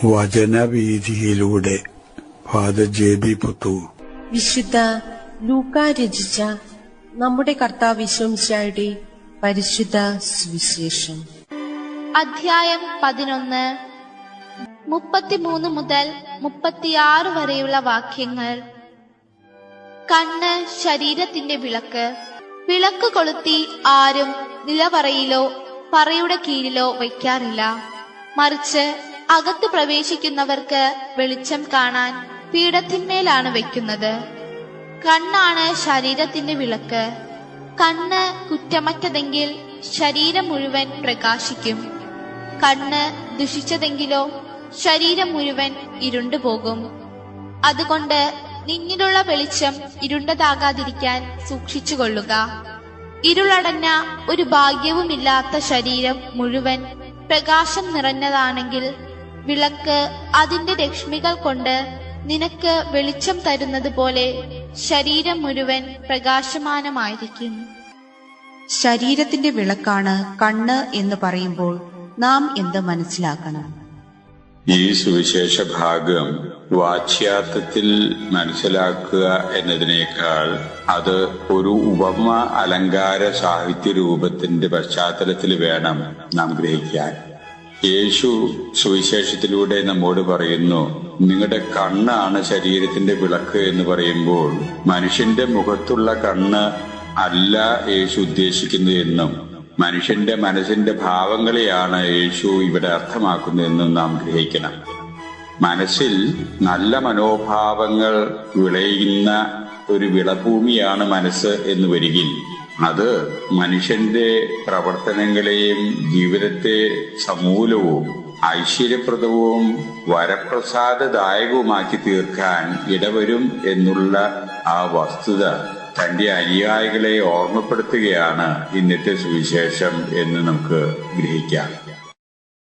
വചനവീഥിയിലൂടെ father ജെ.ബി. Puthur. വിശുദ്ധ ലൂക്കാ രചിച്ച നമ്മുടെ കർത്താവ് യേശുമിശിഹായുടെ പരിശുദ്ധ സുവിശേഷം. അധ്യായം 11 33 മുതൽ 36 വരെയുള്ള വാക്യങ്ങൾ. കണ്ണ് ശരീരത്തിന്റെ വിളക്ക്. വിളക്ക് കൊളുത്തി ആരും നിലവറയിലോ പറയുടെ കീഴിലോ വയ്ക്കാറില്ല. മറിച്ച് അകത്ത് പ്രവേശിക്കുന്നവർക്ക് വെളിച്ചം കാണാൻ പീഠത്തിന്മേലാണ് വെക്കുന്നത്. കണ്ണാണ് ശരീരത്തിന്റെ വിളക്ക്. കണ്ണ് കുറ്റമറ്റതെങ്കിൽ ശരീരം മുഴുവൻ പ്രകാശിക്കും. കണ്ണ് ദുഷിച്ചതെങ്കിലോ ശരീരം മുഴുവൻ ഇരുണ്ടുപോകും. അതുകൊണ്ട് നിന്നിലുള്ള വെളിച്ചം ഇരുണ്ടതാകാതിരിക്കാൻ സൂക്ഷിച്ചുകൊള്ളുക. ഇരുളടഞ്ഞ ഒരു ഭാഗ്യവുമില്ലാത്ത ശരീരം മുഴുവൻ പ്രകാശം നിറഞ്ഞതാണെങ്കിൽ വിളക്ക് അതിന്റെ രശ്മികൾ കൊണ്ട് നിനക്ക് വെളിച്ചം തരുന്നത് പോലെ ശരീരം മുഴുവൻ പ്രകാശമാനമായിരിക്കും. ശരീരത്തിന്റെ വിളക്കാണ് കണ്ണ് എന്ന് പറയുമ്പോൾ നാം എന്ത് മനസ്സിലാക്കണം? ഈ സുവിശേഷ ഭാഗം വാച്യാർത്ഥത്തിൽ മനസ്സിലാക്കുക എന്നതിനേക്കാൾ അത് ഒരു ഉപമ അലങ്കാര സാഹിത്യ രൂപത്തിന്റെ പശ്ചാത്തലത്തിൽ വേണം നാം ഗ്രഹിക്കാൻ. യേശു സുവിശേഷത്തിലൂടെ നമ്മോട് പറയുന്നു, നിങ്ങളുടെ കണ്ണാണ് ശരീരത്തിന്റെ വിളക്ക് എന്ന് പറയുമ്പോൾ മനുഷ്യന്റെ മുഖത്തുള്ള കണ്ണ് അല്ല യേശു ഉദ്ദേശിക്കുന്നത് എന്നും മനുഷ്യന്റെ മനസ്സിന്റെ ഭാവങ്ങളെയാണ് യേശു ഇവിടെ അർത്ഥമാക്കുന്നതെന്നും നാം ഗ്രഹിക്കണം. മനസ്സിൽ നല്ല മനോഭാവങ്ങൾ വിളയുന്ന ഒരു വിളഭൂമിയാണ് മനസ്സ് എന്ന് വരികിൽ അത് മനുഷ്യന്റെ പ്രവർത്തനങ്ങളെയും ജീവിതത്തെ സമൂലവും ഐശ്വര്യപ്രദവും വരപ്രസാദദായകവുമാക്കി തീർക്കാൻ ഇടവരും എന്നുള്ള ആ വസ്തുത തന്റെ അനുയായികളെ ഓർമ്മപ്പെടുത്തുകയാണ് ഇന്നത്തെ സുവിശേഷം എന്ന് നമുക്ക് ഗ്രഹിക്കാം.